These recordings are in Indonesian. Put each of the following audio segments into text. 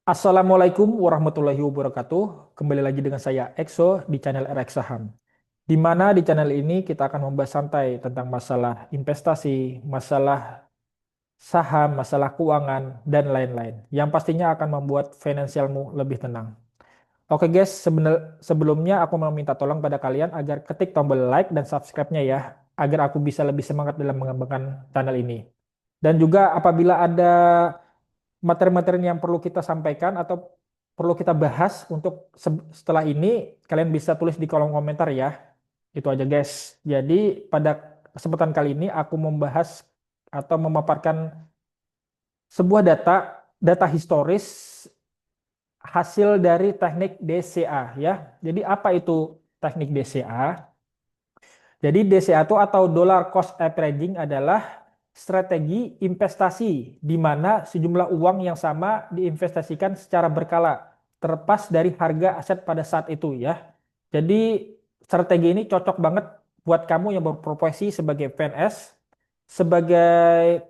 Assalamualaikum warahmatullahi wabarakatuh. Kembali lagi dengan saya Exo di channel RX Saham. Di mana di channel ini kita akan membahas santai tentang masalah investasi, masalah saham, masalah keuangan, dan lain-lain. Yang pastinya akan membuat finansialmu lebih tenang. Oke guys, sebelumnya aku mau minta tolong pada kalian agar ketik tombol like dan subscribe-nya ya, agar aku bisa lebih semangat dalam mengembangkan channel ini. Dan juga apabila ada materi-materi yang perlu kita sampaikan atau perlu kita bahas untuk setelah ini, kalian bisa tulis di kolom komentar ya. Itu aja guys. Jadi pada kesempatan kali ini aku membahas atau memaparkan sebuah data historis hasil dari teknik DCA ya. Jadi apa itu teknik DCA? Jadi DCA itu atau dollar cost averaging adalah strategi investasi di mana sejumlah uang yang sama diinvestasikan secara berkala terlepas dari harga aset pada saat itu ya. Jadi strategi ini cocok banget buat kamu yang berprofesi sebagai PNS, sebagai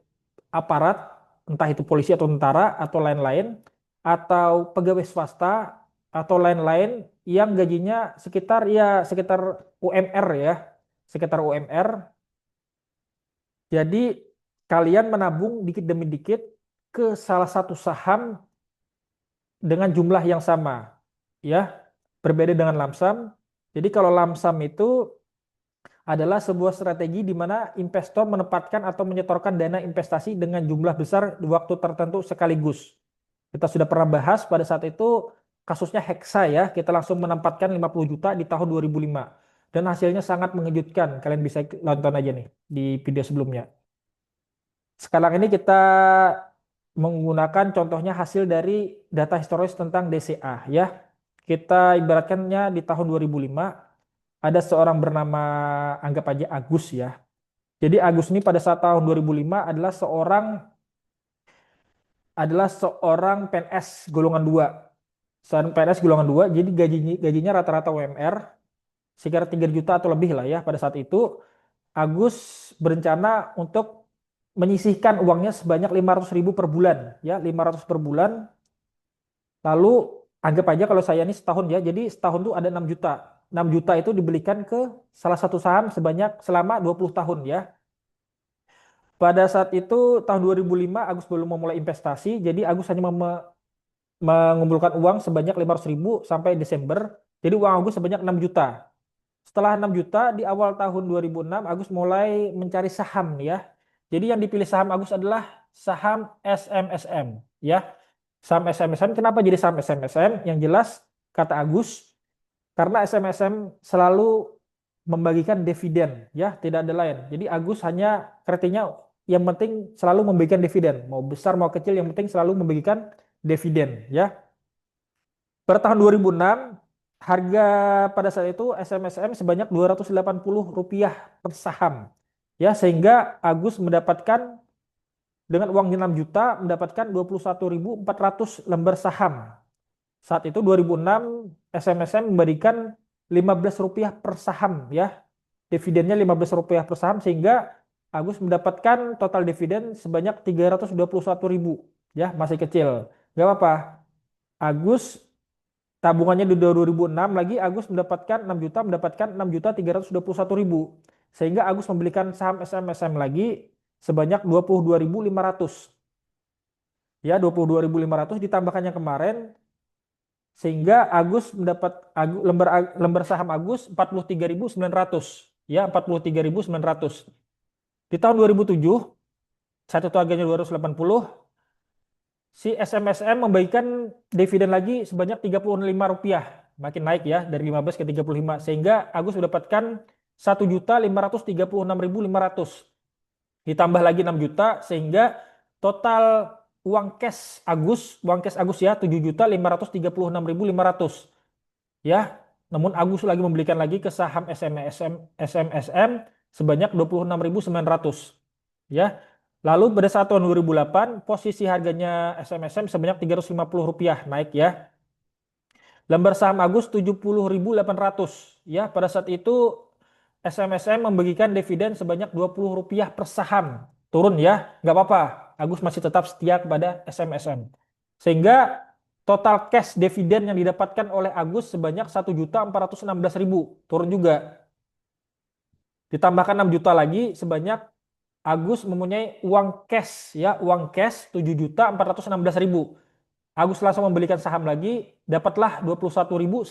aparat, entah itu polisi atau tentara atau lain-lain, atau pegawai swasta atau lain-lain yang gajinya sekitar UMR ya, sekitar UMR. Jadi kalian menabung dikit demi dikit ke salah satu saham dengan jumlah yang sama, ya. Berbeda dengan lamsam. Jadi kalau lamsam itu adalah sebuah strategi di mana investor menempatkan atau menyetorkan dana investasi dengan jumlah besar di waktu tertentu sekaligus. Kita sudah pernah bahas pada saat itu kasusnya Hexa ya, kita langsung menempatkan 50 juta di tahun 2005. Dan hasilnya sangat mengejutkan. Kalian bisa nonton aja nih di video sebelumnya. Sekarang ini kita menggunakan contohnya hasil dari data historis tentang DCA ya. Kita ibaratkannya di tahun 2005 ada seorang bernama anggap aja Agus ya. Jadi Agus ini pada saat tahun 2005 adalah seorang PNS golongan 2. Seorang PNS golongan 2, jadi gajinya rata-rata UMR sekitar 3 juta atau lebih lah ya pada saat itu. Agus berencana untuk menyisihkan uangnya sebanyak 500.000 per bulan ya, 500 per bulan. Lalu anggap aja kalau saya ini setahun ya, jadi setahun tuh ada 6 juta. 6 juta itu dibelikan ke salah satu saham selama 20 tahun ya. Pada saat itu tahun 2005 Agus belum memulai investasi, jadi Agus hanya mengumpulkan uang sebanyak 500.000 sampai Desember. Jadi uang Agus sebanyak 6 juta. Setelah 6 juta di awal tahun 2006 Agus mulai mencari saham ya. Jadi yang dipilih saham Agus adalah saham SMSM ya. Saham SMSM, kenapa jadi saham SMSM? Yang jelas kata Agus, karena SMSM selalu membagikan dividen ya, tidak ada lain. Jadi Agus hanya kriteria yang penting selalu membagikan dividen, mau besar mau kecil yang penting selalu membagikan dividen ya. Pada tahun 2006 harga pada saat itu SMSM sebanyak Rp280 per saham ya, sehingga Agus mendapatkan dengan uang 6 juta mendapatkan 21.400 lembar saham. Saat itu 2006 SMSM memberikan Rp15 per saham ya. Dividennya Rp15 per saham sehingga Agus mendapatkan total dividen sebanyak 321.000 ya, masih kecil. Gak apa-apa. Agus tabungannya di 2006 lagi Agus mendapatkan 6 juta, mendapatkan 6.321.000. Sehingga Agus membelikan saham SMSM lagi sebanyak 22.500. Ya, 22.500 ditambahkan yang kemarin sehingga Agus mendapat lembar saham Agus 43.900 ya, 43.900. Di tahun 2007 saat itu harganya 280, si SMSM membagikan dividen lagi sebanyak Rp35, makin naik ya dari 15 ke 35 sehingga Agus mendapatkan 1.536.500 ditambah lagi 6 juta sehingga total uang cash Agus ya 7.536.500 ya. Namun Agus lagi membelikan lagi ke saham SMSM sebanyak 26.900 ya. Lalu pada saat tahun 2008 posisi harganya SMSM sebanyak Rp350 naik ya. Lembar saham Agus 70.800 ya. Pada saat itu SMSM membagikan dividen sebanyak Rp20 per saham. Turun ya, nggak apa-apa. Agus masih tetap setia kepada SMSM. Sehingga Total cash dividen yang didapatkan oleh Agus sebanyak 1.416.000, turun juga. Ditambahkan 6 juta lagi sebanyak Agus mempunyai uang cash ya, uang cash 7.416.000. Agus langsung membelikan saham lagi, dapatlah 21.100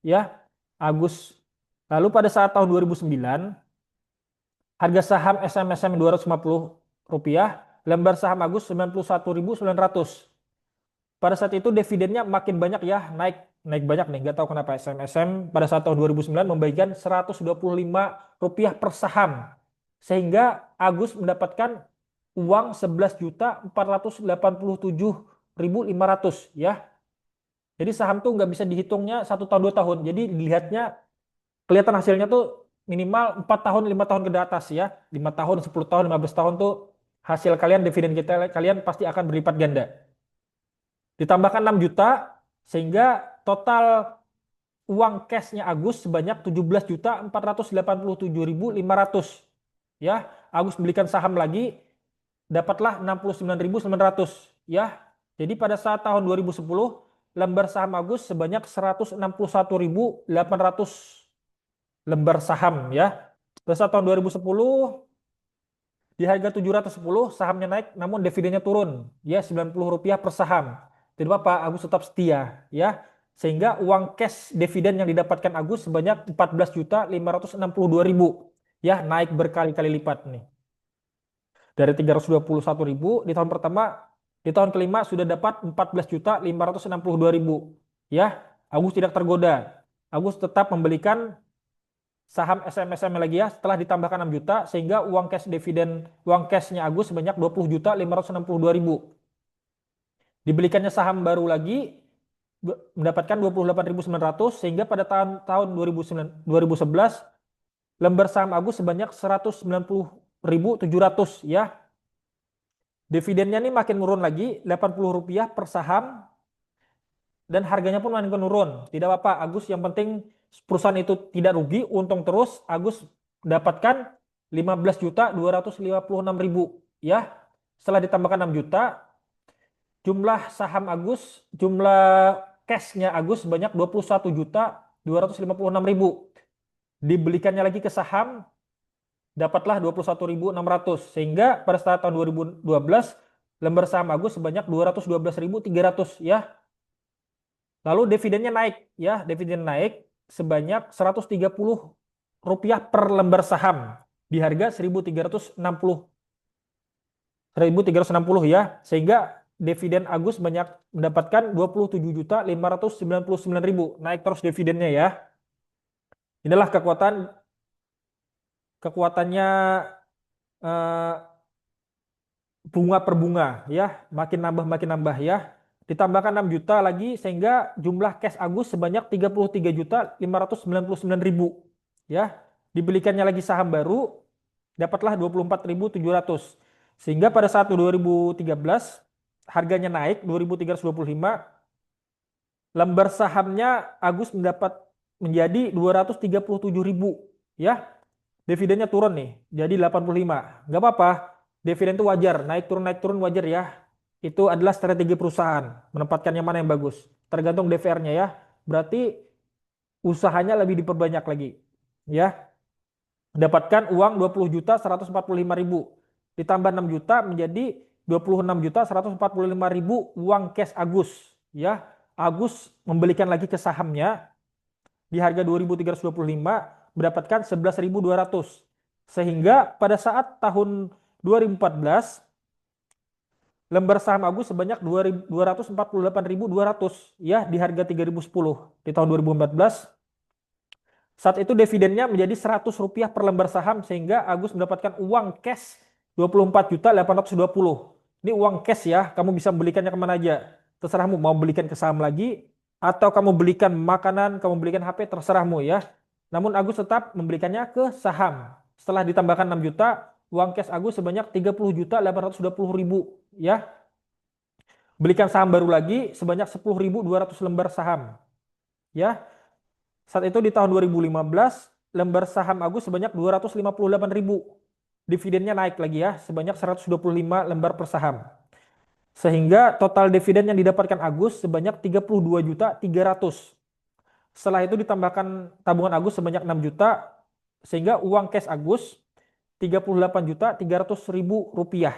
ya. Agus. Lalu pada saat tahun 2009, harga saham SMSM Rp250, lembar saham Agus 91.900. Pada saat itu dividennya makin banyak ya, naik naik banyak nih, nggak tahu kenapa SMSM pada saat tahun 2009 membagikan Rp125 per saham, sehingga Agus mendapatkan uang 11.487.500 ya. Jadi saham tuh nggak bisa dihitungnya 1 tahun 2 tahun, jadi dilihatnya kelihatan hasilnya tuh minimal 4 tahun 5 tahun ke atas ya, 5 tahun 10 tahun 15 tahun tuh hasil kalian, dividen kita kalian pasti akan berlipat ganda. Ditambahkan 6 juta sehingga total uang cashnya Agus sebanyak 17.487.500 ya. Agus belikan saham lagi, dapatlah 69.900 ya. Jadi pada saat tahun 2010 lembar saham Agus sebanyak 161.800 lembar saham ya. Pada saat tahun 2010 di harga 710 sahamnya naik namun dividennya turun ya, Rp90 per saham. Tidak apa-apa, Agus tetap setia ya. Sehingga uang cash dividen yang didapatkan Agus sebanyak 14.562.000 ya, naik berkali-kali lipat nih. Dari 321.000 di tahun pertama, di tahun kelima sudah dapat 14.562.000 ya. Agus tidak tergoda. Agus tetap membelikan saham SMSM lagi ya, setelah ditambahkan 6 juta sehingga uang cash dividen, uang cashnya Agus sebanyak 20.562.000. Dibelikannya saham baru lagi mendapatkan 28.900 sehingga pada tahun 2011 lembar saham Agus sebanyak 190.700 ya. Dividennya nih makin menurun lagi, Rp80 per saham dan harganya pun makin menurun. Tidak apa-apa, Agus yang penting perusahaan itu tidak rugi, untung terus. Agus dapatkan 15.256.000 ya. Setelah ditambahkan 6 juta, jumlah saham Agus, jumlah cashnya Agus sebanyak 21.256.000. Dibelikannya lagi ke saham, dapatlah 21.600 sehingga pada saat tahun 2012 lembar saham Agus sebanyak 212.300 ya. Lalu dividennya naik ya, dividen naik sebanyak Rp130 per lembar saham di harga 1.360 ya, sehingga dividen Agus banyak mendapatkan 27.599.000, naik terus dividennya ya. Inilah kekuatannya bunga per bunga ya, makin nambah ya. Ditambahkan 6 juta lagi sehingga jumlah cash Agus sebanyak 33.599.000 ya. Dibelikannya lagi saham baru, dapatlah 24.700 sehingga pada saat 2013 harganya naik 2.325, lembar sahamnya Agus mendapat menjadi 237.000 ya. Dividennya turun nih jadi 85. Nggak apa-apa, dividen itu wajar, naik turun wajar ya. Itu adalah strategi perusahaan, menempatkan yang mana yang bagus. Tergantung DVR-nya ya. Berarti usahanya lebih diperbanyak lagi. Ya. Dapatkan uang 20.145.000. Ditambah 6 juta menjadi 26.145.000 uang cash Agus. Ya. Agus membelikan lagi ke sahamnya di harga 2.325 mendapatkan 11.200. Sehingga pada saat tahun 2014 lembar saham Agus sebanyak 248.200 ya di harga 3.010 di tahun 2014. Saat itu dividennya menjadi Rp100 per lembar saham sehingga Agus mendapatkan uang cash 24.820. Ini uang cash ya, kamu bisa belikannya kemana aja. Terserahmu mau belikan ke saham lagi atau kamu belikan makanan, kamu belikan HP, terserahmu ya. Namun Agus tetap membelikannya ke saham. Setelah ditambahkan 6 juta, uang cash Agus sebanyak 30.820.000 ya. Belikan saham baru lagi sebanyak 10.200 lembar saham. Ya. Saat itu di tahun 2015 lembar saham Agus sebanyak 258.000. Dividennya naik lagi ya, sebanyak 125 lembar per saham. Sehingga total dividen yang didapatkan Agus sebanyak 32.300.000. Setelah itu ditambahkan tabungan Agus sebanyak 6 juta, sehingga uang cash Agus 38.300.000 rupiah.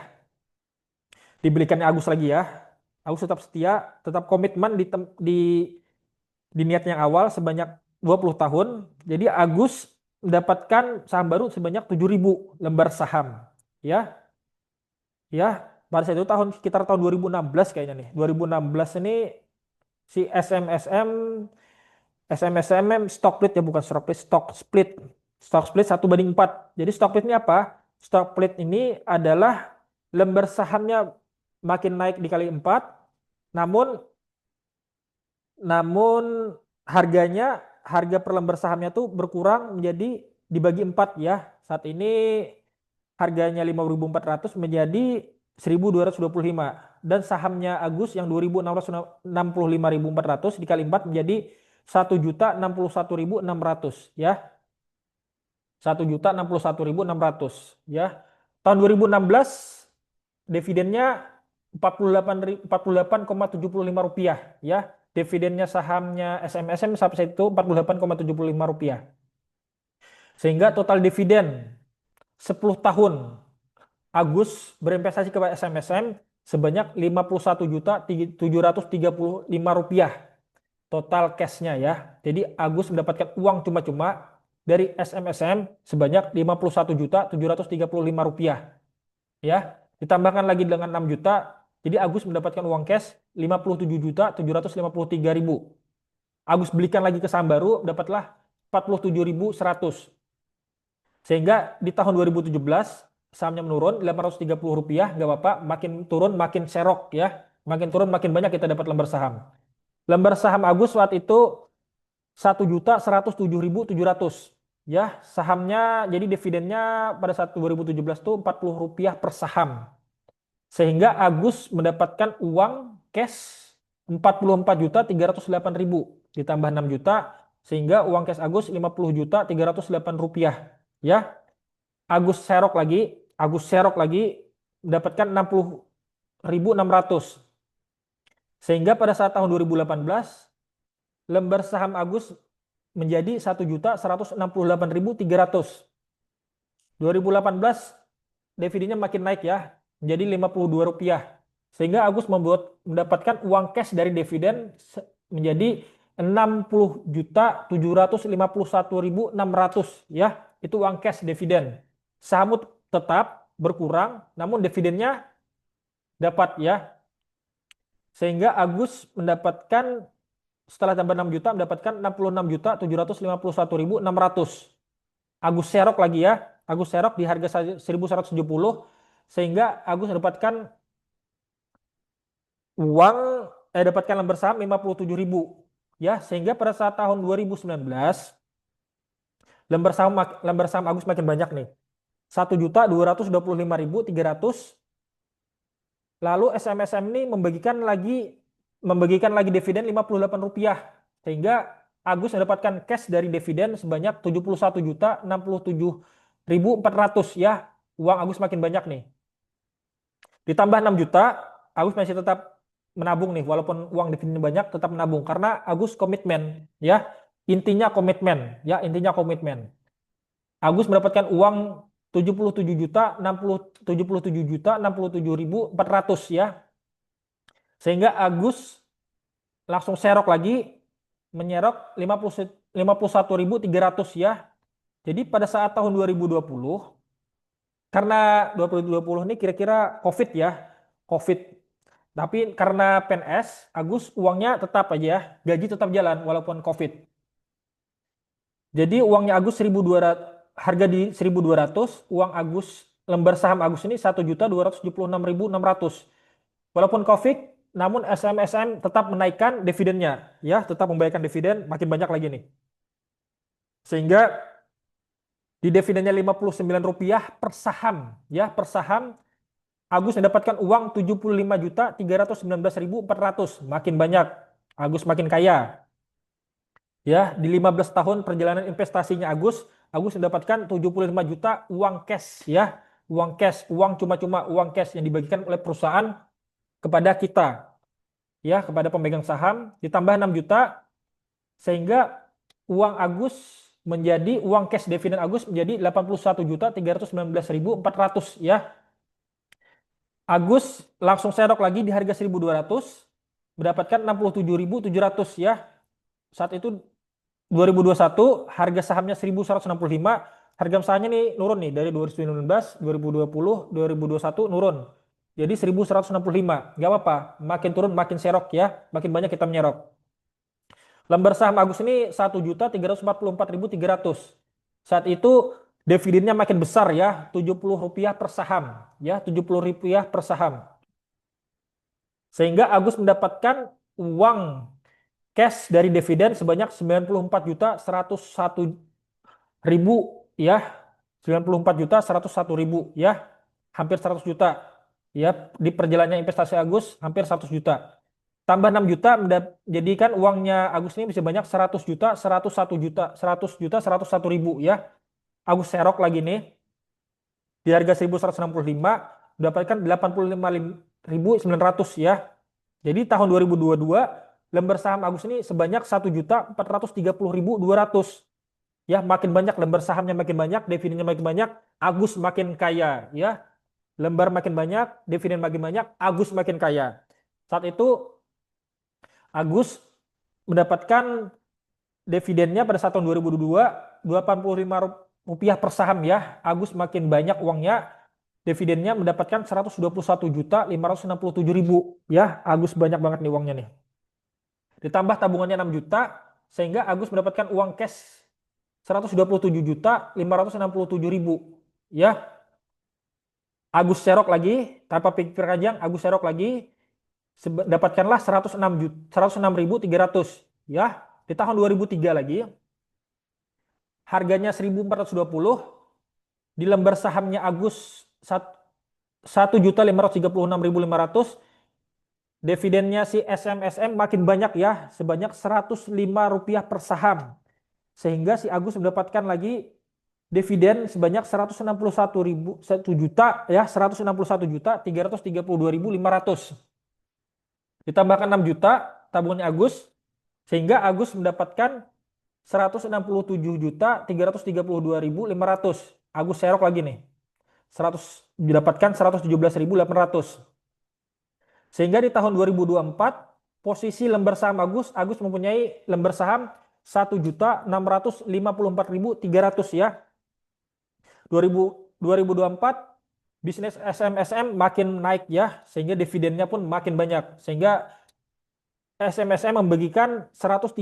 Dibelikannya Agus lagi ya. Agus tetap setia, tetap komitmen di niat yang awal sebanyak 20 tahun. Jadi Agus mendapatkan saham baru sebanyak 7.000 lembar saham. Ya, ya. Pada saat itu sekitar tahun 2016 kayaknya nih. 2016 ini si SMSM stock split ya, bukan stock split, stock split. Stock split 1/4. Jadi stock split ini apa? Stock split ini adalah lembar sahamnya makin naik dikali 4, namun namun harga per lembar sahamnya tuh berkurang menjadi dibagi 4 ya. Saat ini harganya 5.400 menjadi 1.225, dan sahamnya Agus yang 2.665.400 dikali 4 menjadi 1.061.600 ya. 1.061.600 ya. Tahun 2016 dividennya 48,75 rupiah ya. Dividennya sahamnya SMSM sampai saat itu 48,75 rupiah. Sehingga total dividen 10 tahun Agus berinvestasi ke SMSM sebanyak 51.735 rupiah total cashnya ya. Jadi Agus mendapatkan uang cuma-cuma dari SMSM sebanyak 51.735 rupiah ya. Ditambahkan lagi dengan 6 juta, jadi Agus mendapatkan uang cash 57.753.000. Agus belikan lagi ke saham baru, dapatlah 47.100. Sehingga di tahun 2017 sahamnya menurun 830 rupiah, nggak apa-apa, makin turun makin serok ya, makin turun makin banyak kita dapat lembar saham. Lembar saham Agus saat itu 1.107.700 ya, sahamnya jadi dividennya pada saat 2017 itu 40 rupiah per saham. Sehingga Agus mendapatkan uang cash 44.308.000 ditambah 6 juta, sehingga uang cash Agus 50.308 rupiah ya. Agus serok lagi mendapatkan 60.600. Sehingga pada saat tahun 2018 lembar saham Agus menjadi 1.168.300. 2018 dividennya makin naik ya, menjadi 52 rupiah. Sehingga Agus mendapatkan uang cash dari dividen menjadi 60.751.600 ya. Itu uang cash dividen. Saham tetap berkurang, namun dividennya dapat ya. Sehingga Agus mendapatkan setelah tambah 6 juta mendapatkan 66.751.600. Agus serok lagi ya. Agus serok di harga 1.170, sehingga Agus mendapatkan dapatkan lembar saham 57.000 ya. Sehingga pada saat tahun 2019 lembar saham Agus makin banyak nih. 1.225.300. Lalu SMSM ini membagikan lagi dividen 58 rupiah, sehingga Agus mendapatkan cash dari dividen sebanyak 71.067.400 ya. Uang Agus makin banyak nih. Ditambah 6 juta, Agus masih tetap menabung nih, walaupun uang dividen banyak tetap menabung karena Agus komitmen ya. Intinya komitmen. Agus mendapatkan uang 77.067.400 ya. Sehingga Agus langsung serok lagi, menyerok 51.300 ya. Jadi pada saat tahun 2020, karena 2020 ini kira-kira COVID ya, Tapi karena PNS, Agus uangnya tetap aja ya, gaji tetap jalan walaupun COVID. Jadi uangnya Agus 1.200, harga di 1.200, uang Agus, lembar saham Agus ini 1.276.600. Walaupun COVID, namun SMSM tetap menaikkan dividennya ya, tetap membayarkan dividen makin banyak lagi nih. Sehingga di dividennya 59 rupiah per saham ya, Agus mendapatkan uang 75.319.400, makin banyak, Agus makin kaya. Ya, di 15 tahun perjalanan investasinya Agus mendapatkan 75 juta uang cash ya, uang cuma-cuma uang cash yang dibagikan oleh perusahaan kepada kita, ya, kepada pemegang saham, ditambah 6 juta, sehingga uang Agus menjadi uang cash dividen Agus menjadi 81.319.400, ya. Agus langsung serok lagi di harga 1.200, mendapatkan 67.700, ya. Saat itu 2021 harga sahamnya 1.165, harga sahamnya nih nurun nih dari 2019, 2020, 2021 nurun. Jadi 1.165. Nggak apa-apa, makin turun makin serok, ya, makin banyak kita menyerok. Lembar saham Agus ini 1.344.300. Saat itu dividennya makin besar, ya, Rp70 per saham, ya, Rp70 per saham. Sehingga Agus mendapatkan uang cash dari dividen sebanyak 94.101.000, ya. 94.101.000, ya. Hampir 100 juta. Ya, di perjalanannya investasi Agus hampir 100 juta. Tambah 6 juta menjadikan uangnya Agus ini bisa banyak 100 juta, 101 juta, 100 juta, 101.000, ya. Agus serok lagi nih di harga 1.165 mendapatkan 85.900, ya. Jadi tahun 2022 lembar saham Agus ini sebanyak 1.430.200. Ya, makin banyak lembar sahamnya, makin banyak dividennya, makin banyak, Agus makin kaya, ya. Lembar makin banyak, dividen makin banyak, Agus makin kaya. Saat itu Agus mendapatkan dividennya pada saat tahun 2022 Rp85 per saham, ya. Agus makin banyak uangnya, dividennya mendapatkan 121.567.000, ya. Agus banyak banget nih uangnya nih. Ditambah tabungannya 6 juta, sehingga Agus mendapatkan uang cash 127.567.000, ya. Agus serok lagi tanpa pikir panjang, Agus serok lagi, dapatkanlah 106.300, ya. Di tahun 2003 lagi harganya 1.420, di lembar sahamnya Agus 1.536.500, dividennya si SMSM makin banyak, ya, sebanyak Rp105 per saham, sehingga si Agus mendapatkan lagi dividen sebanyak 161 juta, ya, 161.332.500, ditambahkan 6 juta tabungannya Agus, sehingga Agus mendapatkan 167.332.500. Agus serok lagi nih, didapatkan 117.800. Sehingga di tahun 2024 posisi lembar saham Agus mempunyai lembar saham 1.654.300, ya. 2024 bisnis SMSM makin naik, ya, sehingga dividennya pun makin banyak, sehingga SMSM membagikan 135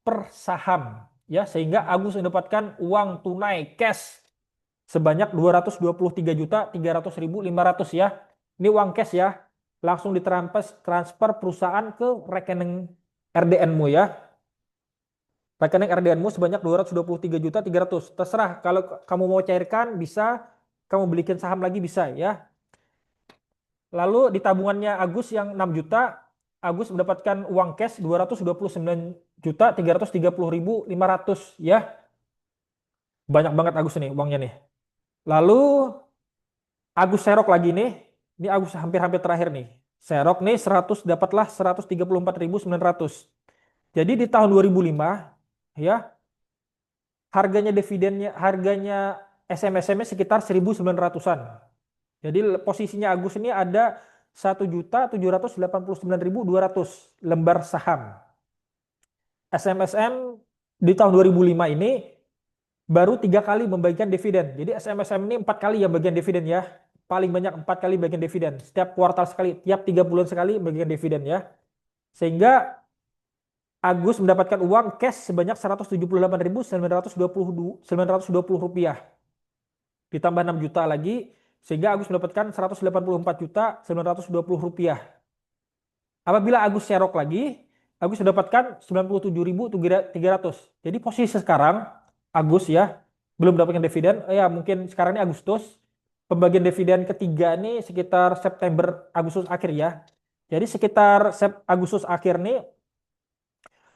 per saham, ya, sehingga Agus mendapatkan uang tunai cash sebanyak 223.300.500, ya. Ini uang cash, ya, langsung ditransfer perusahaan ke rekening RDN-mu, ya. Rekening RDN-mu sebanyak 223.300. Terserah, kalau kamu mau cairkan bisa, kamu belikan saham lagi bisa, ya. Lalu di tabungannya Agus yang 6 juta, Agus mendapatkan uang cash 229.330.500, ya. Banyak banget Agus nih uangnya nih. Lalu Agus serok lagi nih. Ini Agus hampir-hampir terakhir nih. Serok nih 100, dapatlah 134.900. Jadi di tahun 2005, ya, harganya dividennya, harganya SMSM sekitar 1.900-an. Jadi posisinya Agus ini ada 1.789.200 lembar saham. SMSM di tahun 2005 ini baru 3 kali membagikan dividen. Jadi SMSM ini 4 kali yang bagian dividen, ya. Paling banyak 4 kali bagian dividen. Setiap kuartal sekali, tiap 3 bulan sekali bagian dividen, ya. Sehingga Agus mendapatkan uang cash sebanyak Rp178.920. Ditambah 6 juta lagi, sehingga Agus mendapatkan Rp184.920. Apabila Agus serok lagi, Agus mendapatkan 97.300. Jadi posisi sekarang Agus, ya, belum mendapatkan dividen, ya, mungkin sekarang ini Agustus. Pembagian dividen ketiga ini sekitar September Agustus akhir, ya. Jadi sekitar Agustus akhir nih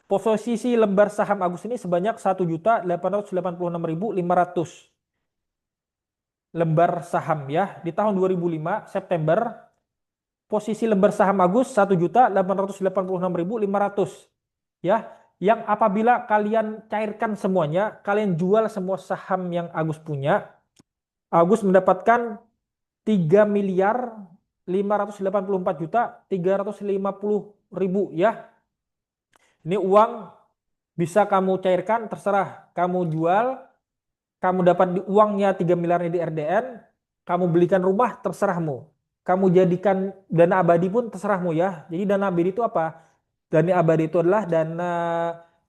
posisi lembar saham Agus ini sebanyak 1.886.500. lembar saham ya. Di tahun 2005 September posisi lembar saham Agus 1.886.500 ya. Yang apabila kalian cairkan semuanya, kalian jual semua saham yang Agus punya, Agus mendapatkan 3.584.350.000 ya. Ini uang bisa kamu cairkan, terserah. Kamu jual, kamu dapat di uangnya 3 miliarnya di RDN, kamu belikan rumah, terserahmu. Kamu jadikan dana abadi pun terserahmu ya. Jadi dana abadi itu apa? Dana abadi itu adalah dana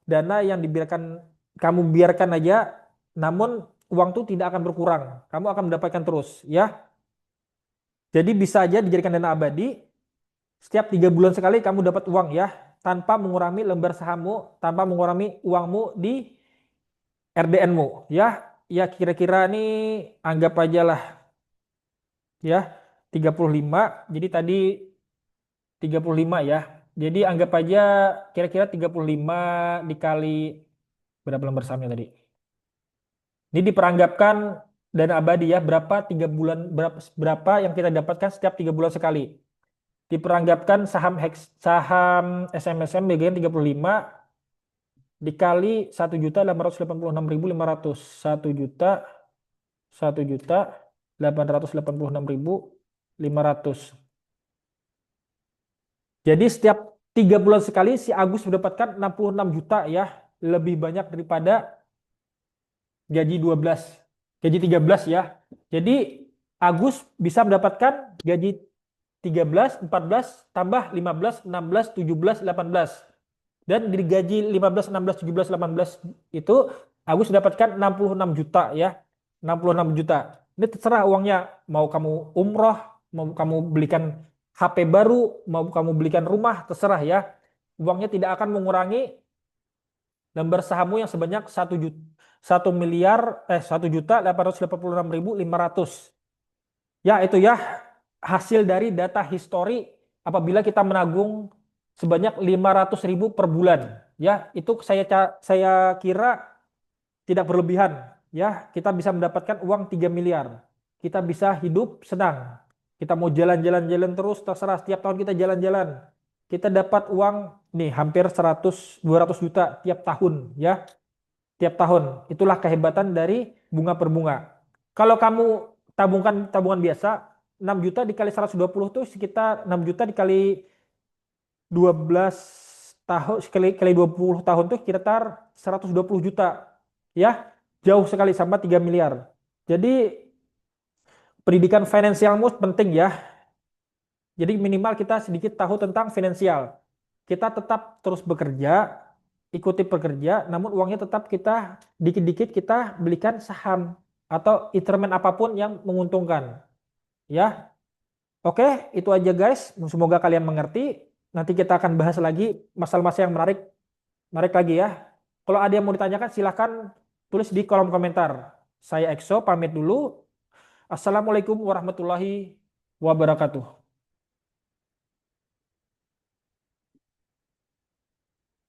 dana yang dibiarkan kamu biarkan aja, namun uang itu tidak akan berkurang. Kamu akan mendapatkan terus ya. Jadi bisa aja dijadikan dana abadi. Setiap 3 bulan sekali kamu dapat uang ya, tanpa mengurangi lembar sahammu, tanpa mengurangi uangmu di RDN-mu ya. Ya kira-kira ini anggap aja lah ya 35. Jadi tadi 35 ya. Jadi anggap aja kira-kira 35 dikali berapa lembar sahamnya tadi. Ini diperanggapkan dana abadi ya, berapa 3 bulan, berapa yang kita dapatkan setiap 3 bulan sekali. Diperanggapkan saham SMSM BGN 35 dikali 1.886.500. 1.886.500. Jadi setiap 3 bulan sekali si Agus mendapatkan 66 juta ya, lebih banyak daripada gaji 12, gaji 13 ya. Jadi Agus bisa mendapatkan gaji 13, 14, tambah 15, 16, 17, 18. Dan dari gaji 15, 16, 17, 18 itu Agus mendapatkan 66 juta ya. 66 juta. Ini terserah uangnya. Mau kamu umroh, mau kamu belikan HP baru, mau kamu belikan rumah, terserah ya. Uangnya tidak akan mengurangi lembar sahammu yang sebanyak 1.886.500. Ya, itu ya hasil dari data histori apabila kita menabung sebanyak 500.000 per bulan. Ya, itu saya kira tidak berlebihan. Ya, kita bisa mendapatkan uang 3 miliar. Kita bisa hidup senang. Kita mau jalan-jalan terus, terserah setiap tahun kita jalan-jalan. Kita dapat uang nih hampir 100-200 juta tiap tahun ya. Tiap tahun. Itulah kehebatan dari bunga per bunga. Kalau kamu tabungan biasa, 6 juta dikali 120 tuh sekitar 6 juta dikali 12 tahun, kali 20 tahun tuh sekitar 120 juta. Ya, jauh sekali sama 3 miliar. Jadi pendidikan finansialmu penting ya. Jadi minimal kita sedikit tahu tentang finansial. Kita tetap terus bekerja, ikuti pekerja, namun uangnya tetap kita dikit-dikit kita belikan saham atau instrumen apapun yang menguntungkan. Ya, oke, itu aja guys. Semoga kalian mengerti. Nanti kita akan bahas lagi masalah-masalah yang menarik lagi ya. Kalau ada yang mau ditanyakan silahkan tulis di kolom komentar. Saya Exo pamit dulu. Assalamualaikum warahmatullahi wabarakatuh.